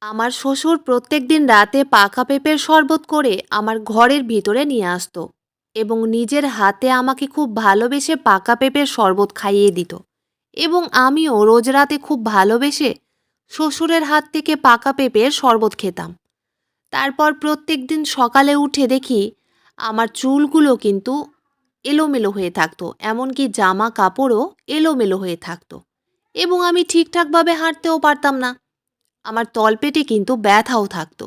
আমার শ্বশুর প্রত্যেকদিন রাতে পাকা পেঁপের শরবত করে আমার ঘরের ভিতরে নিয়ে আসতো এবং নিজের হাতে আমাকে খুব ভালোবেসে পাকা পেঁপের শরবত খাইয়ে দিত। এবং আমিও রোজ রাতে খুব ভালোবেসে শ্বশুরের হাত থেকে পাকা পেঁপের শরবত খেতাম। তারপর প্রত্যেকদিন সকালে উঠে দেখি আমার চুলগুলো কিন্তু এলোমেলো হয়ে থাকতো, এমনকি জামা কাপড়ও এলোমেলো হয়ে থাকতো এবং আমি ঠিকঠাকভাবে হাঁটতেও পারতাম না। আমার তলপেটে কিন্তু ব্যথাও থাকতো।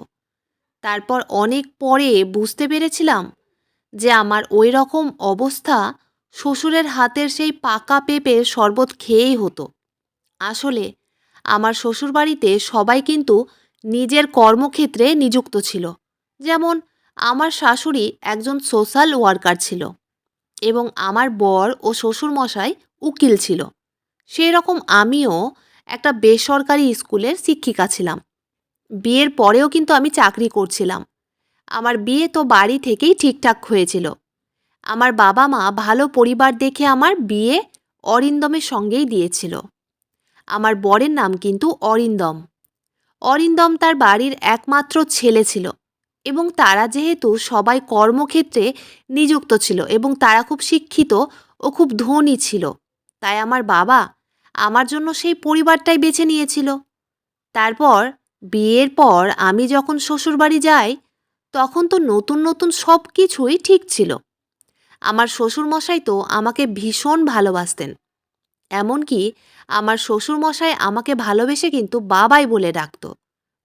তারপর অনেক পরে বুঝতে পেরেছিলাম যে আমার ওই রকম অবস্থা শ্বশুরের হাতের সেই পাকা পেঁপের শরবত খেয়েই হতো। আসলে আমার শ্বশুরবাড়িতে সবাই কিন্তু নিজের কর্মক্ষেত্রে নিযুক্ত ছিল। যেমন আমার শাশুড়ি একজন সোশ্যাল ওয়ার্কার ছিল এবং আমার বর ও শ্বশুরমশাই উকিল ছিল। সেই রকম আমিও একটা বেসরকারি স্কুলের শিক্ষিকা ছিলাম। বিয়ের পরেও কিন্তু আমি চাকরি করছিলাম। আমার বিয়ে তো বাড়ি থেকেই ঠিকঠাক হয়েছিল। আমার বাবা মা ভালো পরিবার দেখে আমার বিয়ে অরিন্দমের সঙ্গেই দিয়েছিল। আমার বরের নাম কিন্তু অরিন্দম। অরিন্দম তার বাড়ির একমাত্র ছেলে ছিল এবং তারা যেহেতু সবাই কর্মক্ষেত্রে নিযুক্ত ছিল এবং তারা খুব শিক্ষিত ও খুব ধনী ছিল, তাই আমার বাবা আমার জন্য সেই পরিবারটাই বেছে নিয়েছিল। তারপর বিয়ের পর আমি যখন শ্বশুরবাড়ি যাই, তখন তো নতুন নতুন সব কিছুই ঠিক ছিল। আমার শ্বশুরমশাই তো আমাকে ভীষণ ভালোবাসতেন। এমনকি আমার শ্বশুরমশাই আমাকে ভালোবেসে কিন্তু বাবাই বলে ডাকত।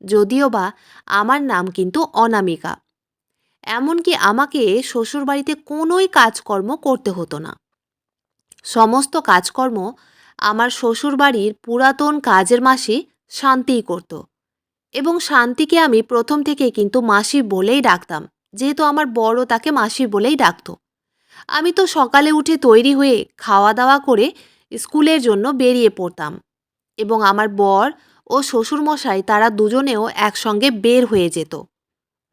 যদিও বা আমার নাম কিন্তু অনামিকা। এমনকি আমাকে শ্বশুরবাড়িতে কোনোই কাজকর্ম করতে হতো না। সমস্ত কাজকর্ম আমার শ্বশুরবাড়ির পুরাতন কাজের মাসি শান্তিই করত। এবং শান্তিকে আমি প্রথম থেকে কিন্তু মাসি বলেই ডাকতাম, যেহেতু আমার বড় তাকে মাসি বলেই ডাকতো। আমি তো সকালে উঠে তৈরি হয়ে খাওয়া দাওয়া করে স্কুলের জন্য বেরিয়ে পড়তাম এবং আমার বর ও শ্বশুরমশাই তারা দুজনেও একসঙ্গে বের হয়ে যেত।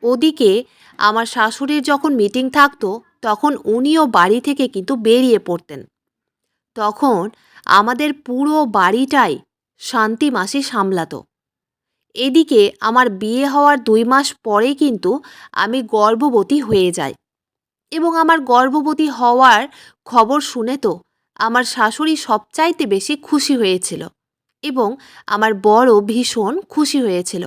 ওদিকে আমার শাশুড়ির যখন মিটিং থাকতো, তখন উনিও বাড়ি থেকে কিন্তু বেরিয়ে পড়তেন। তখন আমাদের পুরো বাড়িটাই শান্তি মাসি সামলাতো। এদিকে আমার বিয়ে হওয়ার ২ মাস পরেই কিন্তু আমি গর্ভবতী হয়ে যাই এবং আমার গর্ভবতী হওয়ার খবর শুনে তো আমার শাশুড়ি সবচাইতে বেশি খুশি হয়েছিল এবং আমার বরও ভীষণ খুশি হয়েছিল।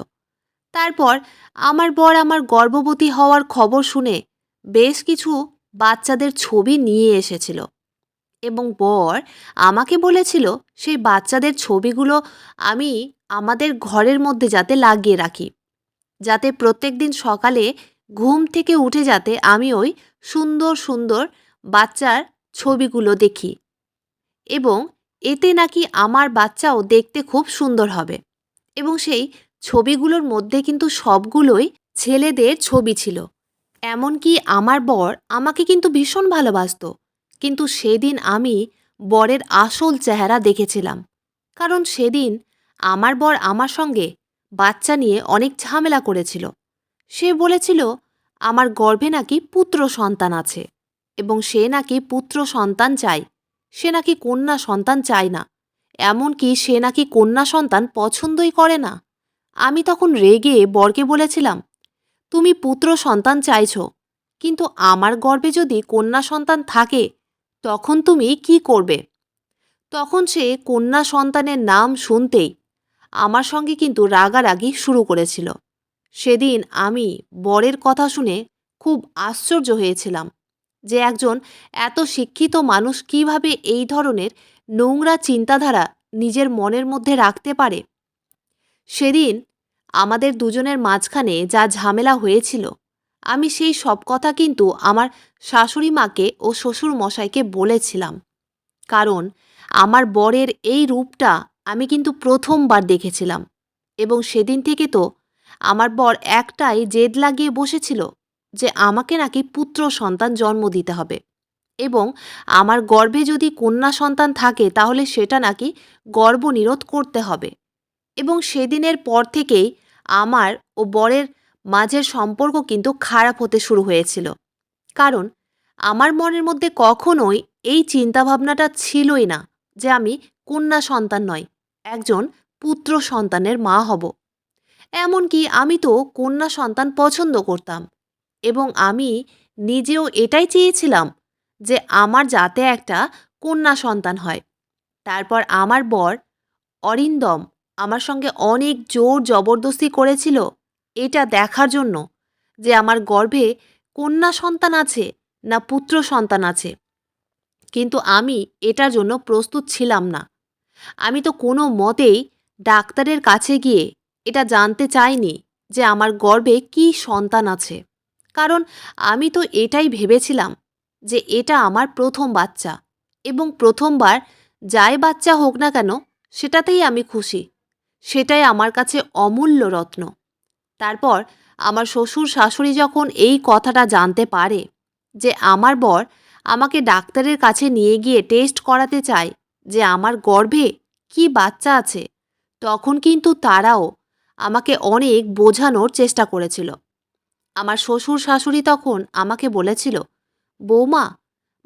তারপর আমার বর আমার গর্ভবতী হওয়ার খবর শুনে বেশ কিছু বাচ্চাদের ছবি নিয়ে এসেছিল এবং বর আমাকে বলেছিল সেই বাচ্চাদের ছবিগুলো আমি আমাদের ঘরের মধ্যে যাতে লাগিয়ে রাখি, যাতে প্রত্যেকদিন সকালে ঘুম থেকে উঠে যাতে আমি ওই সুন্দর সুন্দর বাচ্চার ছবিগুলো দেখি এবং এতে নাকি আমার বাচ্চাও দেখতে খুব সুন্দর হবে। এবং সেই ছবিগুলোর মধ্যে কিন্তু সবগুলোই ছেলেদের ছবি ছিল। এমনকি আমার বর আমাকে কিন্তু ভীষণ ভালোবাসতো। কিন্তু সেদিন আমি বরের আসল চেহারা দেখেছিলাম। কারণ সেদিন আমার বর আমার সঙ্গে বাচ্চা নিয়ে অনেক ঝামেলা করেছিল। সে বলেছিল আমার গর্ভে নাকি পুত্র সন্তান আছে এবং সে নাকি পুত্র সন্তান চায়। সে নাকি কন্যা সন্তান চায় না। এমনকি সে নাকি কন্যা সন্তান পছন্দই করে না। আমি তখন রেগে বরকে বলেছিলাম, তুমি পুত্র সন্তান চাইছ, কিন্তু আমার গর্ভে যদি কন্যা সন্তান থাকে তখন তুমি কি করবে? তখন সে কন্যা সন্তানের নাম শুনতেই আমার সঙ্গে কিন্তু রাগারাগি শুরু করেছিল। সেদিন আমি বরের কথা শুনে খুব আশ্চর্য হয়েছিলাম যে একজন এত শিক্ষিত মানুষ কিভাবে এই ধরনের নোংরা চিন্তাধারা নিজের মনের মধ্যে রাখতে পারে। সেদিন আমাদের দুজনের মাঝখানে যা ঝামেলা হয়েছিল, আমি সেই সব কথা কিন্তু আমার শাশুড়ি মাকে ও শ্বশুর মশাইকে বলেছিলাম। কারণ আমার বরের এই রূপটা আমি কিন্তু প্রথমবার দেখেছিলাম এবং সেদিন থেকে তো আমার বর একটাই জেদ লাগিয়ে বসেছিল যে আমাকে নাকি পুত্র সন্তান জন্ম দিতে হবে এবং আমার গর্ভে যদি কন্যা সন্তান থাকে তাহলে সেটা নাকি গর্ভনিরোধ করতে হবে। এবং সেদিনের পর থেকেই আমার ও বরের মাঝের সম্পর্ক কিন্তু খারাপ হতে শুরু হয়েছিল। কারণ আমার মনের মধ্যে কখনোই এই চিন্তাভাবনাটা ছিলই না যে আমি কন্যা সন্তান নয়, একজন পুত্র সন্তানের মা হব। এমনকি আমি তো কন্যা সন্তান পছন্দ করতাম এবং আমি নিজেও এটাই চেয়েছিলাম যে আমার যাতে একটা কন্যা সন্তান হয়। তারপর আমার বর অরিন্দম আমার সঙ্গে অনেক জোর জবরদস্তি করেছিল এটা দেখার জন্য যে আমার গর্ভে কন্যা সন্তান আছে না পুত্র সন্তান আছে। কিন্তু আমি এটার জন্য প্রস্তুত ছিলাম না। আমি তো কোনো মতেই ডাক্তারের কাছে গিয়ে এটা জানতে চাইনি যে আমার গর্ভে কী সন্তান আছে। কারণ আমি তো এটাই ভেবেছিলাম যে এটা আমার প্রথম বাচ্চা এবং প্রথমবার যাই বাচ্চা হোক না কেন সেটাতেই আমি খুশি। সেটাই আমার কাছে অমূল্য রত্ন। তারপর আমার শ্বশুর শাশুড়ি যখন এই কথাটা জানতে পারে যে আমার বর আমাকে ডাক্তারের কাছে নিয়ে গিয়ে টেস্ট করাতে চায় যে আমার গর্ভে কি বাচ্চা আছে, তখন কিন্তু তারাও আমাকে অনেক বোঝানোর চেষ্টা করেছিল। আমার শ্বশুর শাশুড়ি তখন আমাকে বলেছিল, বৌমা,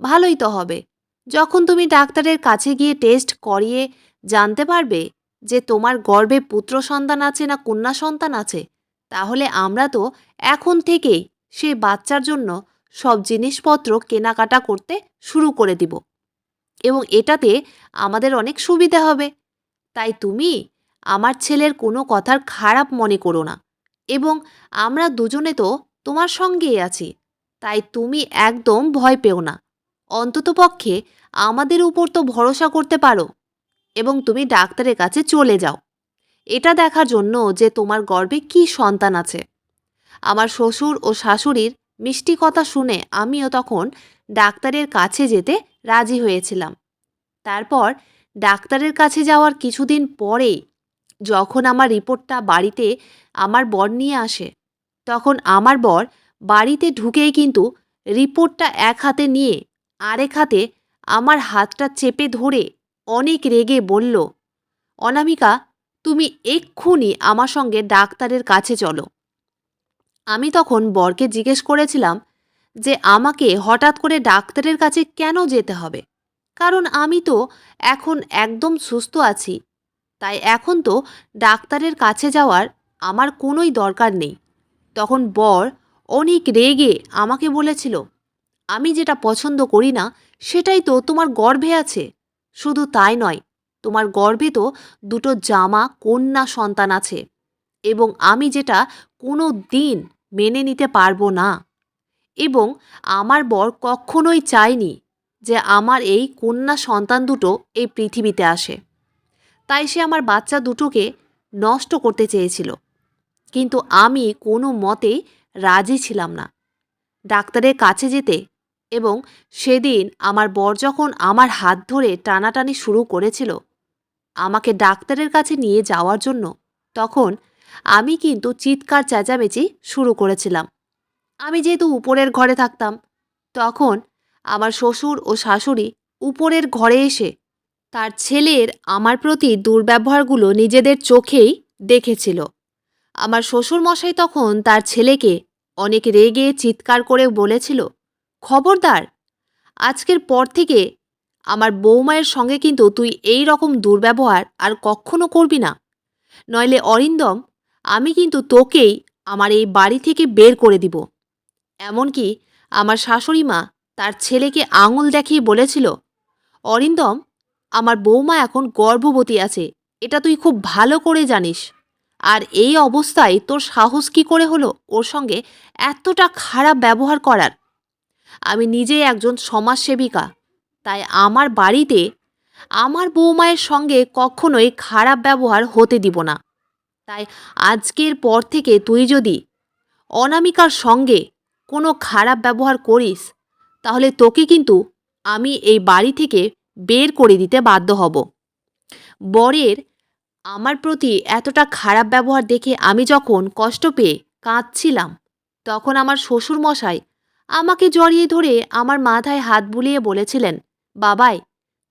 ভালোই তো হবে যখন তুমি ডাক্তারের কাছে গিয়ে টেস্ট করিয়ে জানতে পারবে যে তোমার গর্ভে পুত্র সন্তান আছে না কন্যা সন্তান আছে, তাহলে আমরা তো এখন থেকেই সেই বাচ্চার জন্য সব জিনিসপত্র কেনাকাটা করতে শুরু করে দিব এবং এটাতে আমাদের অনেক সুবিধা হবে। তাই তুমি আমার ছেলের কোনো কথার খারাপ মনে করো না এবং আমরা দুজনে তো তোমার সঙ্গেই আছি। তাই তুমি একদম ভয় পেও না। অন্ততপক্ষে আমাদের উপর তো ভরসা করতে পারো এবং তুমি ডাক্তারের কাছে চলে যাও এটা দেখার জন্য যে তোমার গর্ভে কী সন্তান আছে। আমার শ্বশুর ও শাশুড়ির মিষ্টি কথা শুনে আমিও তখন ডাক্তারের কাছে যেতে রাজি হয়েছিলাম। তারপর ডাক্তারের কাছে যাওয়ার কিছুদিন পরেই যখন আমার রিপোর্টটা বাড়িতে আমার বর নিয়ে আসে, তখন আমার বর বাড়িতে ঢুকেই কিন্তু রিপোর্টটা এক হাতে নিয়ে আরেক হাতে আমার হাতটা চেপে ধরে অনেক রেগে বলল, অনামিকা, তুমি এক্ষুনি আমার সঙ্গে ডাক্তারের কাছে চলো। আমি তখন বরকে জিজ্ঞেস করেছিলাম যে আমাকে হঠাৎ করে ডাক্তারের কাছে কেন যেতে হবে, কারণ আমি তো এখন একদম সুস্থ আছি। তাই এখন তো ডাক্তারের কাছে যাওয়ার আমার কোনোই দরকার নেই। তখন বর অনেক রেগে আমাকে বলেছিল, আমি যেটা পছন্দ করি না সেটাই তো তোমার গর্ভে আছে। শুধু তাই নয়, তোমার গর্ভে তো দুটো জামা কন্যা সন্তান আছে এবং আমি যেটা কোনো দিন মেনে নিতে পারবো না এবং আমার বর কখনোই চায়নি যে আমার এই কন্যা সন্তান দুটো এই পৃথিবীতে আসে। তাই সে আমার বাচ্চা দুটোকে নষ্ট করতে চেয়েছিল, কিন্তু আমি কোনো মতেই রাজি ছিলাম না ডাক্তারের কাছে যেতে। এবং সেদিন আমার বর যখন আমার হাত ধরে টানাটানি শুরু করেছিল আমাকে ডাক্তারের কাছে নিয়ে যাওয়ার জন্য, তখন আমি কিন্তু চিৎকার চেঁচামেচি শুরু করেছিলাম। আমি যেহেতু উপরের ঘরে থাকতাম, তখন আমার শ্বশুর ও শাশুড়ি উপরের ঘরে এসে তার ছেলের আমার প্রতি দুর্ব্যবহারগুলো নিজেদের চোখেই দেখেছিল। আমার শ্বশুরমশাই তখন তার ছেলেকে অনেক রেগে চিৎকার করে বলেছিল, খবরদার, আজকের পর থেকে আমার বৌমায়ের সঙ্গে কিন্তু তুই এই রকম দুর্ব্যবহার আর কখনো করবি না, নইলে অরিন্দম, আমি কিন্তু তোকেই আমার এই বাড়ি থেকে বের করে দিব। এমনকি আমার শাশুড়ি মা তার ছেলেকে আঙুল দেখিয়ে বলেছিল, অরিন্দম, আমার বৌমা এখন গর্ভবতী আছে, এটা তুই খুব ভালো করে জানিস। আর এই অবস্থায় তোর সাহস কী করে হলো ওর সঙ্গে এতটা খারাপ ব্যবহার করার? আমি নিজেই একজন সমাজসেবিকা, তাই আমার বাড়িতে আমার বৌমায়ের সঙ্গে কখনোই খারাপ ব্যবহার হতে দিব না। তাই আজকের পর থেকে তুই যদি অনামিকার সঙ্গে কোনো খারাপ ব্যবহার করিস, তাহলে তোকে কিন্তু আমি এই বাড়ি থেকে বের করে দিতে বাধ্য হব। বরের আমার প্রতি এতটা খারাপ ব্যবহার দেখে আমি যখন কষ্ট পেয়ে কাঁদছিলাম, তখন আমার শ্বশুরমশাই আমাকে জড়িয়ে ধরে আমার মাথায় হাত বুলিয়ে বলেছিলেন, বাবাই,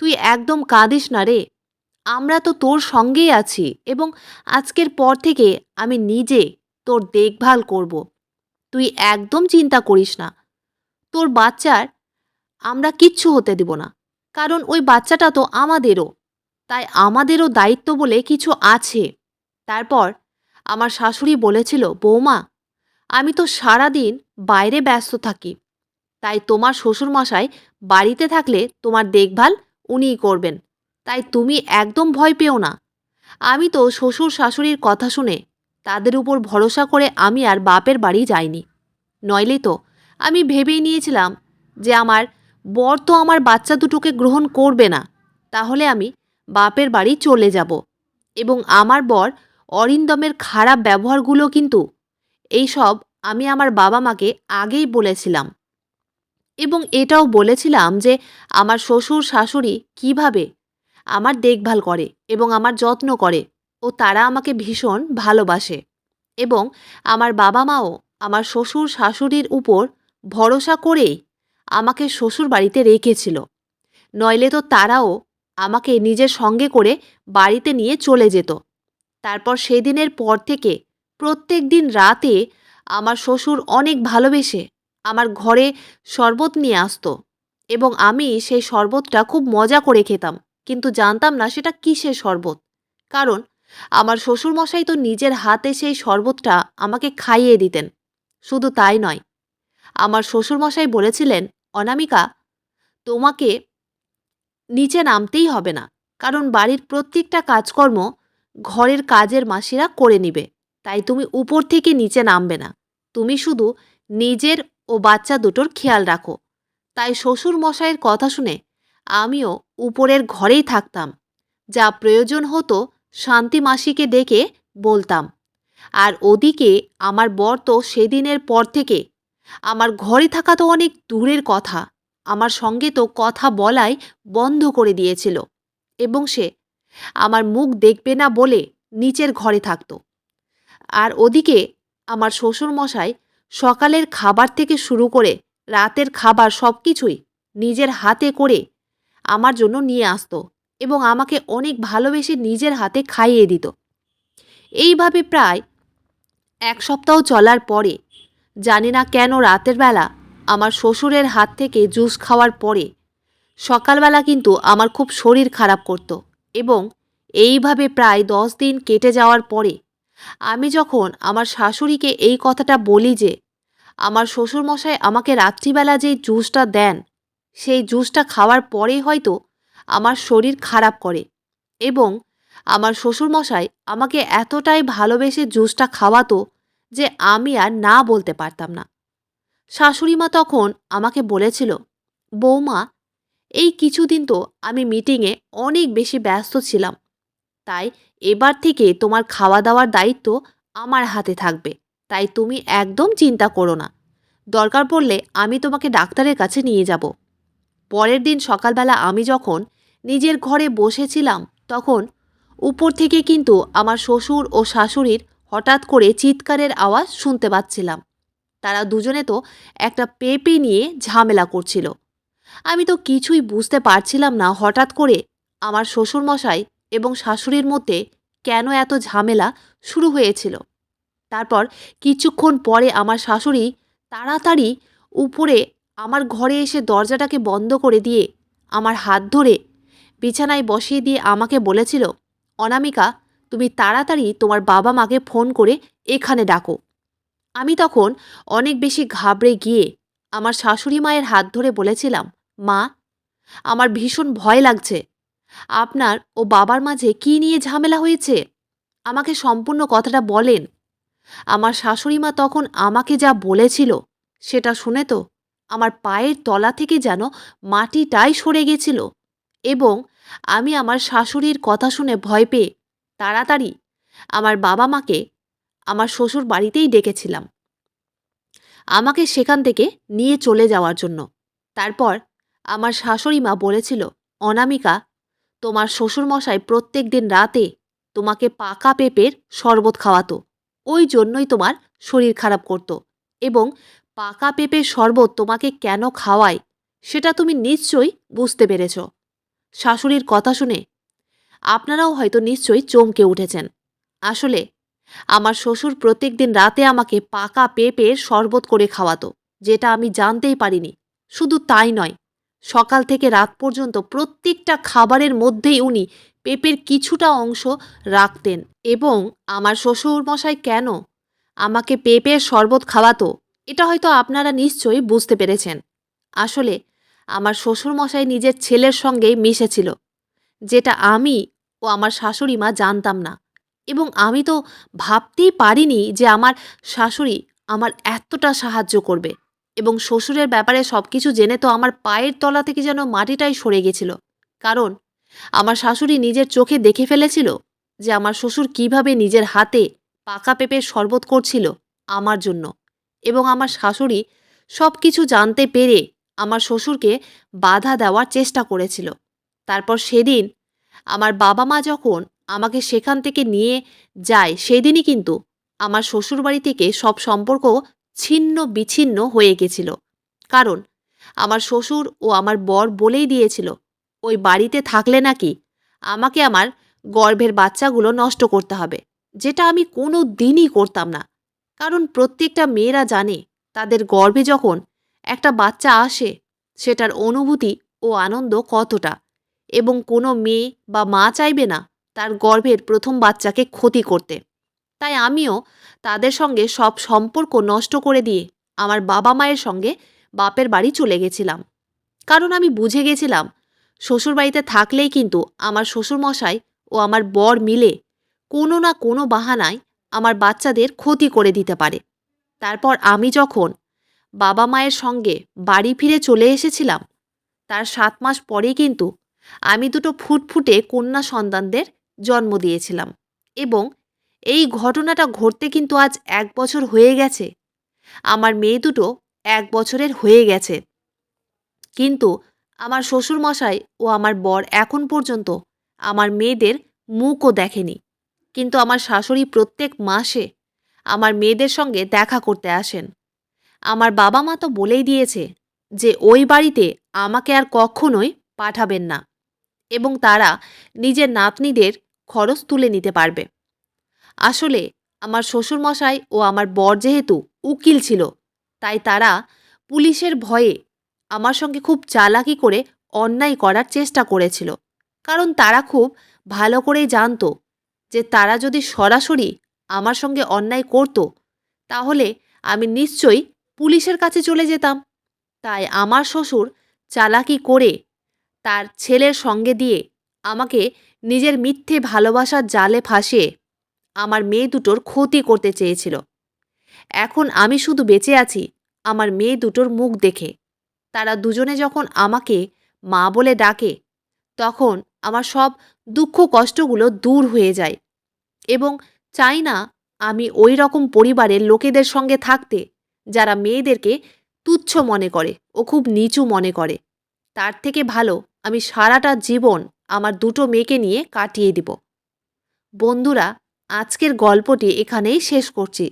তুই একদম কাঁদিস না রে, আমরা তো তোর সঙ্গেই আছি এবং আজকের পর থেকে আমি নিজে তোর দেখভাল করব। তুই একদম চিন্তা করিস না, তোর বাচ্চার আমরা কিচ্ছু হতে দিব না, কারণ ওই বাচ্চাটা তো আমাদেরও, তাই আমাদেরও দায়িত্ব বলে কিছু আছে। তারপর আমার শাশুড়ি বলেছিল, বৌমা, আমি তো সারাদিন বাইরে ব্যস্ত থাকি, তাই তোমার শ্বশুরমশাই বাড়িতে থাকলে তোমার দেখভাল উনিই করবেন। তাই তুমি একদম ভয় পেও না। আমি তো শ্বশুর শাশুড়ির কথা শুনে তাদের উপর ভরসা করে আমি আর বাপের বাড়ি যাইনি। নইলে তো আমি ভেবেই নিয়েছিলাম যে আমার বর তো আমার বাচ্চা দুটোকে গ্রহণ করবে না, তাহলে আমি বাপের বাড়ি চলে যাব। এবং আমার বর অরিন্দমের খারাপ ব্যবহারগুলো কিন্তু এইসব আমি আমার বাবা মাকে আগেই বলেছিলাম, এবং এটাও বলেছিলাম যে আমার শ্বশুর শাশুড়ি কিভাবে আমার দেখভাল করে এবং আমার যত্ন করে, ও তারা আমাকে ভীষণ ভালোবাসে। এবং আমার বাবা মাও আমার শ্বশুর শাশুড়ির উপর ভরসা করেই আমাকে শ্বশুর বাড়িতে রেখেছিল। নইলে তো তারাও আমাকে নিজের সঙ্গে করে বাড়িতে নিয়ে চলে যেত। তারপর সেদিনের পর থেকে প্রত্যেক দিন রাতে আমার শ্বশুর অনেক ভালোবেসে আমার ঘরে শরবত নিয়ে আসতো, এবং আমি সেই শরবতটা খুব মজা করে খেতাম, কিন্তু জানতাম না সেটা কিসের শরবত। কারণ আমার শ্বশুরমশাই তো নিজের হাতে সেই শরবতটা আমাকে খাইয়ে দিতেন। শুধু তাই নয়, আমার শ্বশুরমশাই বলেছিলেন, অনামিকা, তোমাকে নিচে নামতেই হবে না, কারণ বাড়ির প্রত্যেকটা কাজকর্ম ঘরের কাজের মাসিরা করে নিবে, তাই তুমি উপর থেকে নিচে নামবে না। তুমি শুধু নিজের ও বাচ্চা দুটোর খেয়াল রাখো। তাই শ্বশুর মশাইয়ের কথা শুনে আমিও উপরের ঘরেই থাকতাম। যা প্রয়োজন হতো শান্তি মাসিকে ডেকে বলতাম। আর ওদিকে আমার বর তো সেদিনের পর থেকে আমার ঘরে থাকা তো অনেক দূরের কথা, আমার সঙ্গে তো কথা বলাই বন্ধ করে দিয়েছিল, এবং সে আমার মুখ দেখবে না বলে নিচের ঘরে থাকতো। আর ওদিকে আমার শ্বশুরমশাই সকালের খাবার থেকে শুরু করে রাতের খাবার সব কিছুই নিজের হাতে করে আমার জন্য নিয়ে আসতো, এবং আমাকে অনেক ভালোবেসে নিজের হাতে খাইয়ে দিত। এইভাবে প্রায় এক সপ্তাহ চলার পরে জানি না কেন রাতের বেলা আমার শ্বশুরের হাত থেকে জুস খাওয়ার পরে সকালবেলা কিন্তু আমার খুব শরীর খারাপ করত, এবং এইভাবে প্রায় 10 দিন কেটে যাওয়ার পরে আমি যখন আমার শাশুড়িকে এই কথাটা বলি যে আমার শ্বশুরমশাই আমাকে রাত্রিবেলা যেই জুসটা দেন, সেই জুসটা খাওয়ার পরেই হয়তো আমার শরীর খারাপ করে, এবং আমার শ্বশুরমশাই আমাকে এতটাই ভালোবেসে জুসটা খাওয়াতো যে আমি আর না বলতে পারতাম না। শাশুড়িমা তখন আমাকে বলেছিল, বৌমা, এই কিছুদিন তো আমি মিটিংয়ে অনেক বেশি ব্যস্ত ছিলাম, তাই এবার থেকে তোমার খাওয়া দাওয়ার দায়িত্ব আমার হাতে থাকবে। তাই তুমি একদম চিন্তা করো না। দরকার পড়লে আমি তোমাকে ডাক্তারের কাছে নিয়ে যাব। পরের দিন সকালবেলা আমি যখন নিজের ঘরে বসেছিলাম, তখন উপর থেকে কিন্তু আমার শ্বশুর ও শাশুড়ির হঠাৎ করে চিৎকারের আওয়াজ শুনতে পাচ্ছিলাম। তারা দুজনে তো একটা পেঁপে নিয়ে ঝামেলা করছিল। আমি তো কিছুই বুঝতে পারছিলাম না হঠাৎ করে আমার শ্বশুরমশাই এবং শাশুড়ির মধ্যে কেন এত ঝামেলা শুরু হয়েছিল। তারপর কিছুক্ষণ পরে আমার শাশুড়ি তাড়াতাড়ি উপরে আমার ঘরে এসে দরজাটাকে বন্ধ করে দিয়ে আমার হাত ধরে বিছানায় বসিয়ে দিয়ে আমাকে বলেছিল, অনামিকা, তুমি তাড়াতাড়ি তোমার বাবা মাকে ফোন করে এখানে ডাকো। আমি তখন অনেক বেশি ঘাবড়ে গিয়ে আমার শাশুড়ি মায়ের হাত ধরে বলেছিলাম, মা, আমার ভীষণ ভয় লাগছে। আপনার ও বাবার মাঝে কী নিয়ে ঝামেলা হয়েছে? আমাকে সম্পূর্ণ কথাটা বলেন। আমার শাশুড়ি মা তখন আমাকে যা বলেছিল সেটা শুনে তো আমার পায়ের তলা থেকে যেন মাটিটাই সরে গেছিল, এবং আমি আমার শাশুড়ির কথা শুনে ভয় পেয়ে তাড়াতাড়ি আমার বাবা মাকে আমার শ্বশুর বাড়িতেই ডেকেছিলাম আমাকে সেখান থেকে নিয়ে চলে যাওয়ার জন্য। তারপর আমার শাশুড়ি মা বলেছিল, অনামিকা, তোমার শ্বশুরমশাই প্রত্যেক দিন রাতে তোমাকে পাকা পেঁপের শরবত খাওয়াতো, ওই জন্যই তোমার শরীর খারাপ করত, এবং পাকা পেঁপের শরবত তোমাকে কেন খাওয়ায় সেটা তুমি নিশ্চয়ই বুঝতে পেরেছ। শাশুড়ির কথা শুনে আপনারাও হয়তো নিশ্চয়ই চমকে উঠেছেন। আসলে আমার শ্বশুর প্রত্যেক দিন রাতে আমাকে পাকা পেঁপের শরবত করে খাওয়াতো, যেটা আমি জানতেই পারিনি। শুধু তাই নয়, সকাল থেকে রাত পর্যন্ত প্রত্যেকটা খাবারের মধ্যেই উনি পেঁপের কিছুটা অংশ রাখতেন এবং আমার শ্বশুরমশাই কেন আমাকে পেঁপের শরবত খাওয়াতো এটা হয়তো আপনারা নিশ্চয়ই বুঝতে পেরেছেন। আসলে আমার শ্বশুরমশাই নিজের ছেলের সঙ্গেই মিশেছিল, যেটা আমি ও আমার শাশুড়ি মা জানতাম না। এবং আমি তো ভাবতেই পারিনি যে আমার শাশুড়ি আমার এতটা সাহায্য করবে। এবং শ্বশুরের ব্যাপারে সব কিছু জেনে তো আমার পায়ের তলা থেকে যেন মাটিটাই সরে গেছিল। কারণ আমার শাশুড়ি নিজের চোখে দেখে ফেলেছিল যে আমার শ্বশুর কিভাবে নিজের হাতে পাকা পেঁপের শরবত করছিল আমার জন্য। এবং আমার শাশুড়ি সব কিছু জানতে পেরে আমার শ্বশুরকে বাধা দেওয়ার চেষ্টা করেছিল। তারপর সেদিন আমার বাবা মা যখন আমাকে সেখান থেকে নিয়ে যায়, সেদিনই কিন্তু আমার শ্বশুরবাড়ি থেকে সব সম্পর্ক ছিন্ন বিচ্ছিন্ন হয়ে গেছিল। কারণ আমার শ্বশুর ও আমার বর বলেই দিয়েছিল ওই বাড়িতে থাকলে নাকি আমাকে আমার গর্ভের বাচ্চাগুলো নষ্ট করতে হবে, যেটা আমি কোনো দিনই করতাম না। কারণ প্রত্যেকটা মেয়েরা জানে তাদের গর্ভে যখন একটা বাচ্চা আসে সেটার অনুভূতি ও আনন্দ কতটা, এবং কোনো মেয়ে বা মা চাইবে না তার গর্ভের প্রথম বাচ্চাকে ক্ষতি করতে। তাই আমিও তাদের সঙ্গে সব সম্পর্ক নষ্ট করে দিয়ে আমার বাবা মায়ের সঙ্গে বাপের বাড়ি চলে গেছিলাম। কারণ আমি বুঝে গেছিলাম শ্বশুরবাড়িতে থাকলেই কিন্তু আমার শ্বশুরমশাই ও আমার বর মিলে কোনো না কোনো বাহানায় আমার বাচ্চাদের ক্ষতি করে দিতে পারে। তারপর আমি যখন বাবা মায়ের সঙ্গে বাড়ি ফিরে চলে এসেছিলাম, তার ৭ মাস পরেই কিন্তু আমি দুটো ফুটফুটে কন্যা সন্তানদের জন্ম দিয়েছিলাম। এবং এই ঘটনাটা ঘটতে কিন্তু আজ ১ বছর হয়ে গেছে। আমার মেয়ে দুটো ১ বছরের হয়ে গেছে। কিন্তু আমার শ্বশুরমশাই ও আমার বর এখন পর্যন্ত আমার মেয়েদের মুখও দেখেনি। কিন্তু আমার শাশুড়ি প্রত্যেক মাসে আমার মেয়েদের সঙ্গে দেখা করতে আসেন। আমার বাবা মা তো বলেই দিয়েছে যে ওই বাড়িতে আমাকে আর কখনোই পাঠাবেন না এবং তারা নিজের নাতনিদের খরচ তুলে নিতে পারবে। আসলে আমার শ্বশুরমশাই ও আমার বর যেহেতু উকিল ছিল, তাই তারা পুলিশের ভয়ে আমার সঙ্গে খুব চালাকি করে অন্যায় করার চেষ্টা করেছিল। কারণ তারা খুব ভালো করেই জানতো যে তারা যদি সরাসরি আমার সঙ্গে অন্যায় করত, তাহলে আমি নিশ্চয়ই পুলিশের কাছে চলে যেতাম। তাই আমার শ্বশুর চালাকি করে তার ছেলের সঙ্গে দিয়ে আমাকে নিজের মিথ্যে ভালোবাসার জালে ফাঁসিয়ে আমার মেয়ে দুটোর ক্ষতি করতে চেয়েছিল। এখন আমি শুধু বেঁচে আছি আমার মেয়ে দুটোর মুখ দেখে। তারা দুজনে যখন আমাকে মা বলে ডাকে, তখন আমার সব দুঃখ কষ্টগুলো দূর হয়ে যায়। এবং চাই না আমি ওই রকম পরিবারের লোকেদের সঙ্গে থাকতে যারা মেয়েদেরকে তুচ্ছ মনে করে ও খুব নিচু মনে করে। তার থেকে ভালো আমি সারাটা জীবন আমার দুটো মেয়েকে নিয়ে কাটিয়ে দিব। বন্ধুরা, আজকের গল্পটি এখানেই শেষ করছি।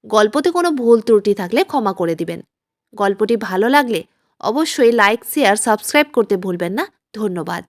গল্পতে কোনো ভুল ত্রুটি থাকলে ক্ষমা করে দিবেন। গল্পটি ভালো লাগলে অবশ্যই লাইক, শেয়ার, সাবস্ক্রাইব করতে ভুলবেন না। ধন্যবাদ।